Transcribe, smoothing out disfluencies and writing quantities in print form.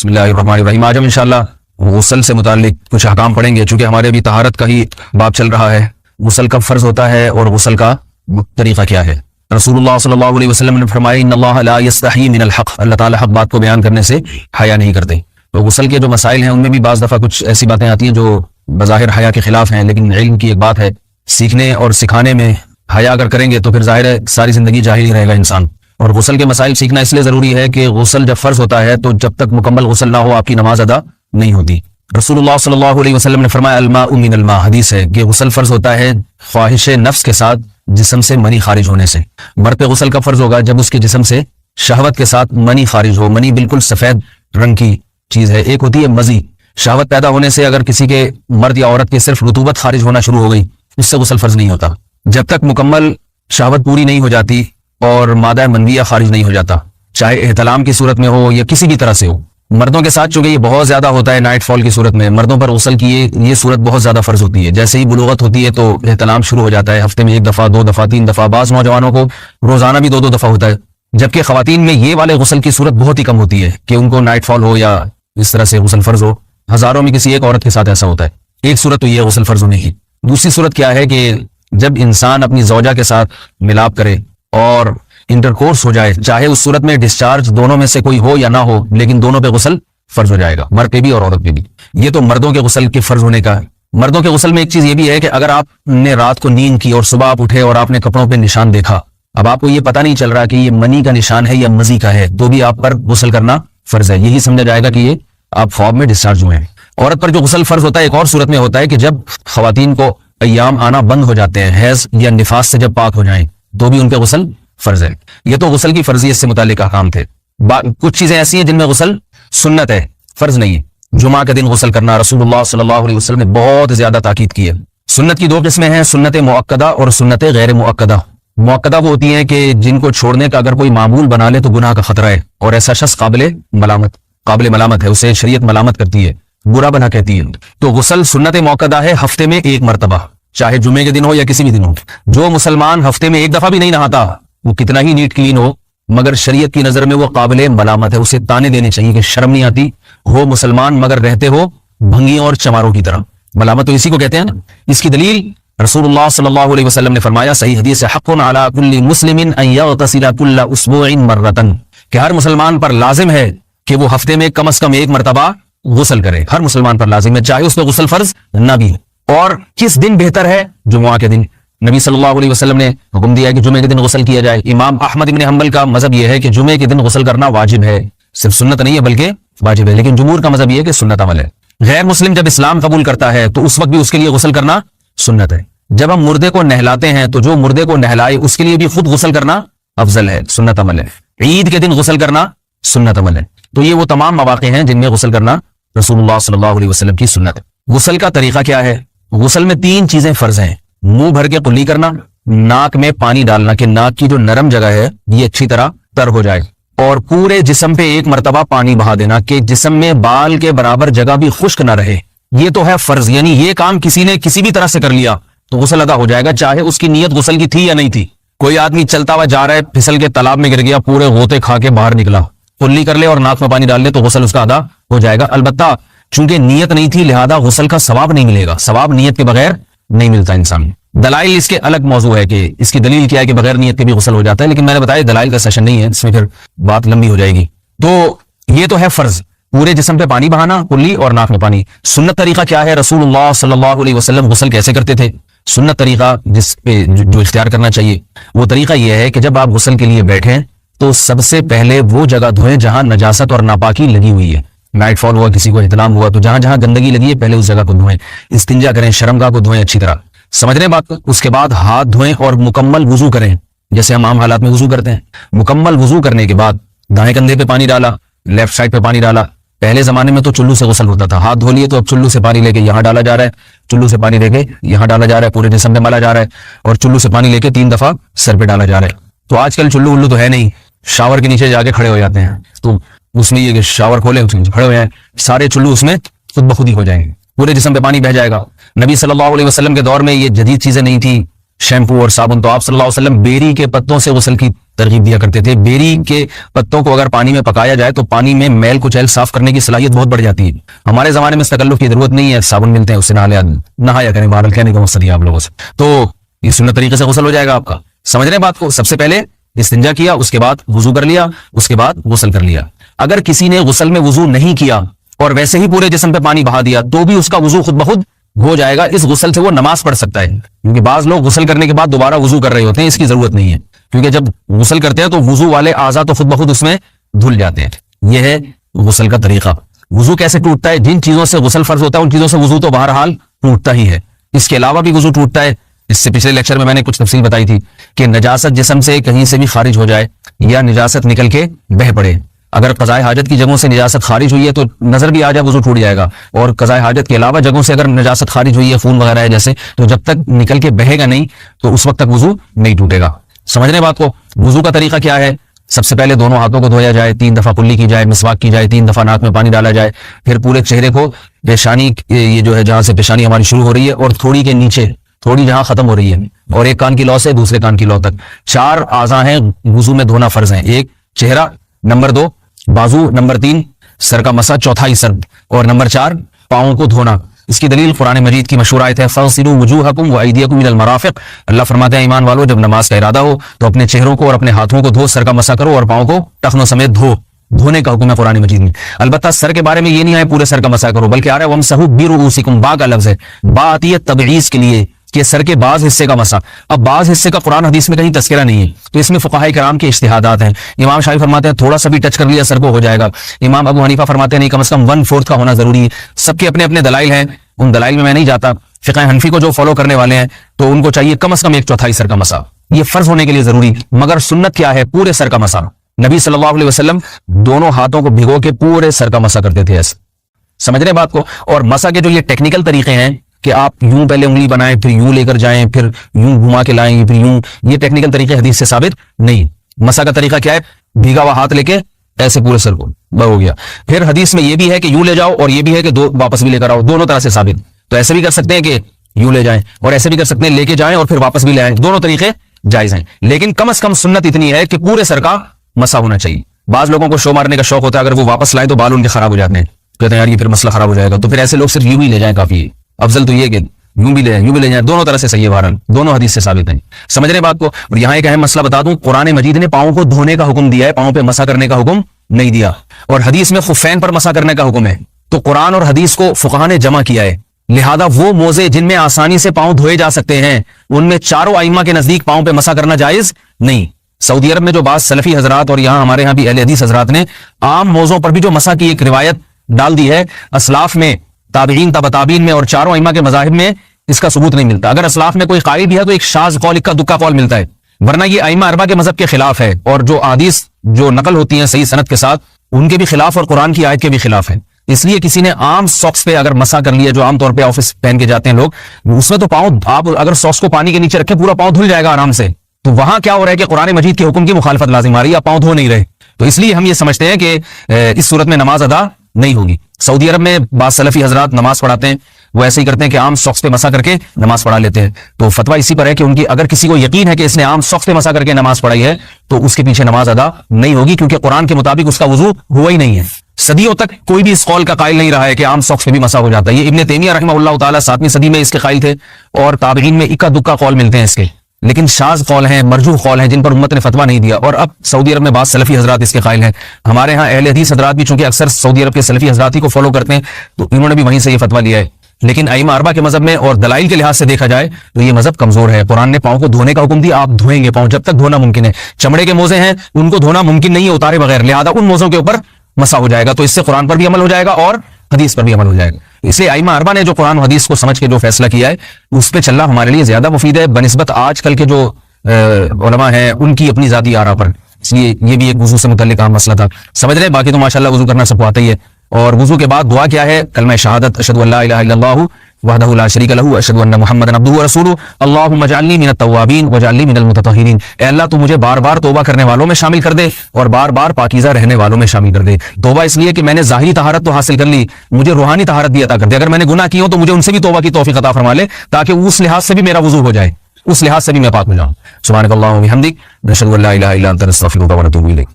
بسم اللہ الرحمن الرحیم۔ آج ہم انشاءاللہ غسل سے متعلق کچھ احکام پڑھیں گے، چونکہ ہمارے ابھی طہارت کا ہی باب چل رہا ہے۔ غسل کب فرض ہوتا ہے اور غسل کا طریقہ کیا ہے؟ رسول اللہ صلی اللہ علیہ وسلم نے فرمایا ان اللہ لا یستحی من الحق، اللہ تعالیٰ حق بات کو بیان کرنے سے حیا نہیں کرتے۔ تو غسل کے جو مسائل ہیں ان میں بھی بعض دفعہ کچھ ایسی باتیں آتی ہیں جو بظاہر حیا کے خلاف ہیں، لیکن علم کی ایک بات ہے، سیکھنے اور سکھانے میں حیا اگر کریں گے تو پھر ظاہر ہے ساری زندگی جاہل ہی رہے گا انسان۔ اور غسل کے مسائل سیکھنا اس لیے ضروری ہے کہ غسل جب فرض ہوتا ہے تو جب تک مکمل غسل نہ ہو آپ کی نماز ادا نہیں ہوتی۔ رسول اللہ صلی اللہ علیہ وسلم نے فرمایا الماء من الماء، حدیث ہے کہ غسل فرض ہوتا ہے خواہش نفس کے ساتھ جسم سے منی خارج ہونے سے۔ مرد پہ غسل کب فرض ہوگا؟ جب اس کے جسم سے شہوت کے ساتھ منی خارج ہو۔ منی بالکل سفید رنگ کی چیز ہے، ایک ہوتی ہے مزی، شہوت پیدا ہونے سے اگر کسی کے مرد یا عورت کے صرف رطوبت خارج ہونا شروع ہو گئی اس سے غسل فرض نہیں ہوتا، جب تک مکمل شہوت پوری نہیں ہو جاتی اور مادہ منویہ خارج نہیں ہو جاتا، چاہے احتلام کی صورت میں ہو یا کسی بھی طرح سے ہو۔ مردوں کے ساتھ چونکہ یہ بہت زیادہ ہوتا ہے نائٹ فال کی صورت میں، مردوں پر غسل کی یہ صورت بہت زیادہ فرض ہوتی ہے۔ جیسے ہی بلوغت ہوتی ہے تو احتلام شروع ہو جاتا ہے، ہفتے میں 1 دفعہ 2 دفعہ 3 دفعہ، بعض نوجوانوں کو روزانہ بھی 2 دفعہ ہوتا ہے، جبکہ خواتین میں یہ والے غسل کی صورت بہت ہی کم ہوتی ہے کہ ان کو نائٹ فال ہو یا اس طرح سے غسل فرض ہو۔ ہزاروں میں کسی ایک عورت کے ساتھ ایسا ہوتا ہے۔ ایک صورت تو یہ غسل فرض ہونے کی۔ دوسری صورت کیا ہے کہ جب انسان اپنی زوجہ کے ساتھ ملاپ کرے اور انٹرکورس ہو جائے، چاہے اس صورت میں ڈسچارج دونوں میں سے کوئی ہو یا نہ ہو، لیکن دونوں پہ غسل فرض ہو جائے گا، مرد پہ بھی اور عورت پہ بھی۔ یہ تو مردوں کے غسل کے فرض ہونے کا ہے۔ مردوں کے غسل میں ایک چیز یہ بھی ہے کہ اگر آپ نے رات کو نیند کی اور صبح آپ اٹھے اور آپ نے کپڑوں پہ نشان دیکھا، اب آپ کو یہ پتہ نہیں چل رہا کہ یہ منی کا نشان ہے یا مزی کا ہے، تو بھی آپ پر غسل کرنا فرض ہے۔ یہی سمجھا جائے گا کہ یہ آپ خواب میں ڈسچارج ہوئے ہیں۔ عورت پر جو غسل فرض ہوتا ہے ایک اور صورت میں ہوتا ہے کہ جب خواتین کو ایام آنا بند ہو جاتے ہیں، حیض یا نفاس سے جب پاک ہو جائیں تو بھی ان پہ غسل فرض ہے۔ یہ تو غسل کی فرضیت سے متعلق احکام تھے۔ کچھ چیزیں ایسی ہیں جن میں غسل سنت ہے، فرض نہیں ہے۔ جمعہ کے دن غسل کرنا رسول اللہ صلی اللہ علیہ وسلم نے بہت زیادہ تاکید کی ہے۔ سنت کی 2 قسمیں ہیں، سنت مؤکدہ اور سنت غیر مؤکدہ۔ مؤکدہ وہ ہوتی ہیں کہ جن کو چھوڑنے کا اگر کوئی معمول بنا لے تو گناہ کا خطرہ ہے اور ایسا شخص قابل ملامت ہے، اسے شریعت ملامت کرتی ہے، برا بنا کہتی ہے۔ تو غسل سنت مؤکدہ ہے ہفتے میں 1 مرتبہ، چاہے جمعے کے دن ہو یا کسی بھی دن ہو۔ جو مسلمان ہفتے میں 1 دفعہ بھی نہیں نہاتا وہ کتنا ہی نیٹ کلین ہو مگر شریعت کی نظر میں وہ قابل ملامت ہے، اسے تانے دینے چاہیے کہ شرم نہیں آتی ہو مسلمان مگر رہتے ہو بھنگیوں اور چماروں کی طرح۔ ملامت تو اسی کو کہتے ہیں نا۔ اس کی دلیل رسول اللہ صلی اللہ علیہ وسلم نے فرمایا، صحیح حدیث ہے، حق علی کل مسلم ان یغتسل کل اسبوع مرۃ، کہ ہر مسلمان پر لازم ہے کہ وہ ہفتے میں کم از کم 1 مرتبہ غسل کرے۔ ہر مسلمان پر لازم ہے، چاہے اس پہ غسل فرض نہ بھی ہو۔ اور کس دن بہتر ہے؟ جمعہ کے دن۔ نبی صلی اللہ علیہ وسلم نے حکم دیا ہے کہ جمعے کے دن غسل کیا جائے۔ امام احمد بن حنبل کا مذہب یہ ہے کہ جمعے کے دن غسل کرنا واجب ہے، صرف سنت نہیں ہے بلکہ واجب ہے، لیکن جمہور کا مذہب یہ ہے کہ سنت عمل ہے۔ غیر مسلم جب اسلام قبول کرتا ہے تو اس وقت بھی اس کے لیے غسل کرنا سنت ہے۔ جب ہم مردے کو نہلاتے ہیں تو جو مردے کو نہلائے اس کے لیے بھی خود غسل کرنا افضل ہے، سنت عمل ہے۔ عید کے دن غسل کرنا سنت عمل ہے۔ تو یہ وہ تمام مواقع ہیں جن میں غسل کرنا رسول اللہ صلی اللہ علیہ وسلم کی سنت ہے۔ غسل کا طریقہ کیا ہے؟ غسل میں 3 چیزیں فرض ہیں، منہ بھر کے قلی کرنا، ناک میں پانی ڈالنا کہ ناک کی جو نرم جگہ ہے یہ اچھی طرح تر ہو جائے، اور پورے جسم پہ 1 مرتبہ پانی بہا دینا کہ جسم میں بال کے برابر جگہ بھی خشک نہ رہے۔ یہ تو ہے فرض، یعنی یہ کام کسی نے کسی بھی طرح سے کر لیا تو غسل ادا ہو جائے گا، چاہے اس کی نیت غسل کی تھی یا نہیں تھی۔ کوئی آدمی چلتا ہوا جا رہا ہے، پھسل کے تالاب میں گر گیا، پورے غوطے کھا کے باہر نکلا، قلی کر لے اور ناک میں پانی ڈال لے تو غسل اس کا ادا ہو جائے گا۔ البتہ چونکہ نیت نہیں تھی لہذا غسل کا ثواب نہیں ملے گا، ثواب نیت کے بغیر نہیں ملتا انسان۔ دلائل اس کے الگ موضوع ہے کہ اس کی دلیل کیا ہے کہ بغیر نیت کے بھی غسل ہو جاتا ہے، لیکن میں نے بتایا دلائل کا سیشن نہیں ہے، اس میں پھر بات لمبی ہو جائے گی۔ تو یہ تو ہے فرض، پورے جسم پہ پانی بہانا، کلی اور ناک میں پانی۔ سنت طریقہ کیا ہے؟ رسول اللہ صلی اللہ علیہ وسلم غسل کیسے کرتے تھے؟ سنت طریقہ جس پہ جو اختیار کرنا چاہیے وہ طریقہ یہ ہے کہ جب آپ غسل کے لیے بیٹھیں تو سب سے پہلے وہ جگہ دھوئیں جہاں نجاست اور ناپاکی لگی ہوئی ہے۔ نائٹ فال ہوا، کسی کو احتلام ہوا تو جہاں جہاں گندگی لگی ہے پہلے اس جگہ کو دھوئیں، استنجا کریں، شرمگاہ کو دھوئیں اچھی طرح، سمجھ رہے ہیں بات؟ اس کے بعد ہاتھ دھوئیں اور مکمل وضو کریں جیسے ہم عام حالات میں وضو کرتے ہیں۔ مکمل وضو کرنے کے بعد دائیں کندھے پہ پانی ڈالا، لیفٹ سائڈ پہ پانی ڈالا۔ پہلے زمانے میں تو چلو سے غسل ہوتا تھا، ہاتھ دھو لیے تو اب چلو سے پانی لے کے یہاں ڈالا جا رہا ہے، چلو سے پانی لے کے یہاں ڈالا جا رہا ہے، پورے جسم میں ملا جا رہا ہے، اور چلو سے پانی لے کے 3 دفعہ سر پہ ڈالا جا رہا ہے۔ تو آج کل چلو ولو تو ہے نہیں، شاور کے نیچے جا کے کھڑے ہو جاتے ہیں، تو اس میں یہ کہ شاور کھولے کھڑے ہوئے ہیں، سارے چلو اس میں خود بخود ہی ہو جائیں گے، پورے جسم پہ پانی بہ جائے گا۔ نبی صلی اللہ علیہ وسلم کے دور میں یہ جدید چیزیں نہیں تھی، شیمپو اور صابن. تو آپ صلی اللہ علیہ وسلم بیری کے پتوں سے غسل کی ترغیب دیا کرتے تھے. بیری کے پتوں کو اگر پانی میں پکایا جائے تو پانی میں میل کچیل صاف کرنے کی صلاحیت بہت بڑھ جاتی ہے. ہمارے زمانے میں اس تکلف کی ضرورت نہیں ہے, صابن ملتے ہیں اس سے نہایا کریں. بہرحال کہنے کا مقصد ہے آپ لوگوں سے, تو یہ سنت طریقے سے غسل ہو جائے گا آپ کا. سمجھ رہے ہیں بات کو؟ سب سے پہلے استنجا کیا, اس کے بعد وضو کر لیا, اس کے بعد غسل کر لیا. اگر کسی نے غسل میں وضو نہیں کیا اور ویسے ہی پورے جسم پہ پانی بہا دیا تو بھی اس کا وضو خود بخود ہو جائے گا. اس غسل سے وہ نماز پڑھ سکتا ہے, کیونکہ بعض لوگ غسل کرنے کے بعد دوبارہ وضو کر رہے ہوتے ہیں. اس کی ضرورت نہیں ہے, کیونکہ جب غسل کرتے ہیں تو وضو والے اعضاء تو خود بخود اس میں دھل جاتے ہیں. یہ ہے غسل کا طریقہ. وضو کیسے ٹوٹتا ہے؟ جن چیزوں سے غسل فرض ہوتا ہے ان چیزوں سے وضو تو بہرحال ٹوٹتا ہی ہے. اس کے علاوہ بھی وضو ٹوٹتا ہے. اس سے پچھلے لیکچر میں نے کچھ تفصیل بتائی تھی کہ نجاست جسم سے کہیں سے بھی خارج ہو جائے یا نجاست نکل کے بہہ پڑے, اگر قضائے حاجت کی جگہوں سے نجاست خارج ہوئی ہے تو نظر بھی آ جائے وضو ٹوٹ جائے گا, اور قضائے حاجت کے علاوہ جگہوں سے اگر نجاست خارج ہوئی ہے, خون وغیرہ ہے جیسے, تو جب تک نکل کے بہے گا نہیں تو اس وقت تک وضو نہیں ٹوٹے گا. سمجھ رہے بات کو؟ وضو کا طریقہ کیا ہے؟ سب سے پہلے دونوں ہاتھوں کو دھویا جائے, 3 دفعہ کلی کی جائے, مسواک کی جائے, 3 دفعہ ناک میں پانی ڈالا جائے, پھر پورے چہرے کو, پیشانی یہ جو ہے جہاں سے پیشانی ہماری شروع ہو رہی ہے اور تھوڑی کے نیچے تھوڑی جہاں ختم ہو رہی ہے, اور ایک کان کی لو سے دوسرے کان کی لو تک 4 اعضاء ہیں وضو میں دھونا فرض ہیں. 1 چہرہ, نمبر 2 بازو, نمبر 3 سر کا مسا, چوتھائی سر, اور نمبر 4 پاؤں کو دھونا. اس کی دلیل قرآن مجید کی مشہور آیت ہے فَاغْسِلُوا وُجُوهَكُمْ وَأَيْدِيَكُمْ إِلَى الْمَرَافِقِ. اللہ فرماتے ہیں ایمان والو, جب نماز کا ارادہ ہو تو اپنے چہروں کو اور اپنے ہاتھوں کو دھو, سر کا مسا کرو اور پاؤں کو ٹخنوں سمیت دھو. دھونے کا حکم ہے قرآن مجید میں. البتہ سر کے بارے میں یہ نہیں ہے پورے سر کا مسا کرو, بلکہ آ رہا ہے وَامْسَحُوا بِرُؤُوسِكُمْ. با کا لفظ ہے, با آتی ہے تبعیض کے لیے کہ سر کے بعض حصے کا مسا. اب بعض حصے کا قرآن حدیث میں کہیں تذکرہ نہیں ہے, تو اس میں فقہاء کرام کے اجتہادات ہیں. امام شافعی فرماتے ہیں تھوڑا سا بھی ٹچ کر لیا سر کو ہو جائے گا. امام ابو حنیفہ فرماتے ہیں نہیں, کم از کم 1/4 کا ہونا ضروری ہے. سب کے اپنے اپنے دلائل ہیں, ان دلائل میں نہیں جاتا. فقہ حنفی کو جو فالو کرنے والے ہیں تو ان کو چاہیے کم از کم 1/4 سر کا مسا, یہ فرض ہونے کے لیے ضروری. مگر سنت کیا ہے؟ پورے سر کا مسا. نبی صلی اللہ علیہ وسلم دونوں ہاتھوں کو بھگو کے پورے سر کا مسا کرتے تھے ایسے. سمجھ رہے بات کو؟ اور مسا کے جو یہ ٹیکنیکل طریقے ہیں کہ آپ یوں پہلے انگلی بنائیں, پھر یوں لے کر جائیں, پھر یوں گھما کے لائیں, پھر یوں, یہ ٹیکنیکل طریقے حدیث سے ثابت نہیں. مسا کا طریقہ کیا ہے؟ بھیگا ہوا ہاتھ لے کے ایسے پورے سر کو ہو گیا. پھر حدیث میں یہ بھی ہے کہ یوں لے جاؤ اور یہ بھی ہے کہ واپس بھی لے کر آؤ, دونوں طرح سے ثابت. تو ایسے بھی کر سکتے ہیں کہ یوں لے جائیں, اور ایسے بھی کر سکتے ہیں لے کے جائیں اور پھر واپس بھی لے آئیں, دونوں طریقے جائز ہیں. لیکن کم از کم سنت اتنی ہے کہ پورے سر کا مسا ہونا چاہیے. بعض لوگوں کو شو مارنے کا شوق ہوتا ہے, اگر وہ واپس لائیں تو بال ان کے خراب ہو جاتے ہیں, کہتے ہیں یار یہ پھر مسئلہ خراب ہو جائے گا, تو پھر ایسے لوگ صرف یوں ہی لے جائیں کافی ہے. افضل تو یہ کہ یوں بھی لے جائیں, دونوں طرح سے صحیح ہے. بہرحال دونوں حدیث سے ثابت ہیں. سمجھ رہے بات کو؟ اور یہاں ایک اہم مسئلہ بتا دوں, قرآن مجید نے پاؤں کو دھونے کا حکم دیا ہے, پاؤں پہ مسا کرنے کا حکم نہیں دیا. اور حدیث میں خفین پر مسا کرنے کا حکم ہے. تو قرآن اور حدیث کو فقہاء نے جمع کیا ہے. لہذا وہ موزے جن میں آسانی سے پاؤں دھوئے جا سکتے ہیں ان میں چاروں ائمہ کے نزدیک پاؤں پہ مسا کرنا جائز نہیں. سعودی عرب میں جو بعض سلفی حضرات اور یہاں ہمارے ہاں بھی اہل حدیث حضرات نے عام موزوں پر بھی جو مسا کی ایک روایت ڈال دی ہے, اسلاف میں, تابعین, تبع تابعین میں اور چاروں ائمہ کے مذاہب میں اس کا ثبوت نہیں ملتا. اگر اسلاف میں کوئی قائل بھی ہے تو ایک شاذ قول, اکا دکا قول ملتا ہے, ورنہ یہ ائمہ اربعہ کے مذہب کے خلاف ہے, اور جو احادیث جو نقل ہوتی ہیں صحیح سند کے ساتھ ان کے بھی خلاف اور قرآن کی آیت کے بھی خلاف ہے. اس لیے کسی نے عام ساکس پہ اگر مسا کر لیا, جو عام طور پہ آفس پہن کے جاتے ہیں لوگ, اس میں تو پاؤں, آپ اگر ساکس کو پانی کے نیچے رکھیں پورا پاؤں دھل جائے گا آرام سے. تو وہاں کیا ہو رہا ہے کہ قرآن مجید کے حکم کی مخالفت لازم آ رہی ہے, آپ پاؤں دھو نہیں رہے. تو اس لیے ہم یہ سمجھتے ہیں کہ اس صورت میں نماز ادا نہیں ہوگی. سعودی عرب میں بعض سلفی حضرات نماز پڑھاتے ہیں, وہ ایسے ہی کرتے ہیں کہ عام ساکس پہ مسا کر کے نماز پڑھا لیتے ہیں. تو فتویٰ اسی پر ہے کہ ان کی, اگر کسی کو یقین ہے کہ اس نے عام ساکس پہ مسا کر کے نماز پڑھائی ہے تو اس کے پیچھے نماز ادا نہیں ہوگی, کیونکہ قرآن کے مطابق اس کا وضو ہوا ہی نہیں ہے. صدیوں تک کوئی بھی اس قول کا قائل نہیں رہا ہے کہ عام ساکس پہ بھی مسا ہو جاتا ہے. یہ ابن تیمیہ رحمہ اللہ تعالیٰ 7ویں صدی میں اس کے قائل تھے, اور تابعین میں اکا دکا قول ملتے ہیں اس کے, لیکن شاذ قول ہیں, مرجوح قول ہیں, جن پر امت نے فتویٰ نہیں دیا. اور اب سعودی عرب میں بعض سلفی حضرات اس کے قائل ہیں. ہمارے ہاں اہل حدیث حضرات بھی چونکہ اکثر سعودی عرب کے سلفی حضرات ہی کو فالو کرتے ہیں, تو انہوں نے بھی وہیں سے یہ فتویٰ لیا ہے. لیکن ائمہ اربعہ کے مذہب میں اور دلائل کے لحاظ سے دیکھا جائے تو یہ مذہب کمزور ہے. قرآن نے پاؤں کو دھونے کا حکم دیا, آپ دھوئیں گے پاؤں جب تک دھونا ممکن ہے. چمڑے کے موزے ہیں ان کو دھونا ممکن نہیں ہے اتارے بغیر, لہذا ان موزوں کے اوپر مسا ہو جائے گا. تو اس سے قرآن پر بھی عمل ہو جائے گا اور حدیث پر بھی عمل ہو جائے گا. اس لیے ائمہ اربعہ نے جو قرآن و حدیث کو سمجھ کے جو فیصلہ کیا ہے اس پہ چلنا ہمارے لیے زیادہ مفید ہے بنسبت آج کل کے جو علماء ہیں ان کی اپنی ذاتی آراء پر. اس لیے یہ بھی ایک وضو سے متعلق اہم مسئلہ تھا. سمجھ رہے, باقی تو ماشاءاللہ وضو کرنا سب کو آتا ہی ہے. اور وضو کے بعد دعا کیا ہے؟ کلمہ شہادت, اشہد ان لا الہ الا اللہ وحدہ لا شریک لہ اشہد ان محمدا عبدہ ورسولہ اللہم اجعلنی من التوابین واجعلنی من المتطہرین. اے اللہ تو مجھے بار بار توبہ کرنے والوں میں شامل کر دے اور بار بار پاکیزہ رہنے والوں میں شامل کر دے. توبہ اس لیے کہ میں نے ظاہری طہارت تو حاصل کر لی, مجھے روحانی طہارت بھی عطا کر دے. اگر میں نے گناہ کی ہو تو مجھے ان سے بھی توبہ کی توفیق عطا فرما لے, تاکہ اس لحاظ سے بھی میرا وضو ہو جائے. اس لحاظ سے بھی میں پاک ہو جاؤں. سبحانک اللہم و بحمدک، نشہد ان لا الہ الا انت، نستغفرک و نتوب الیک.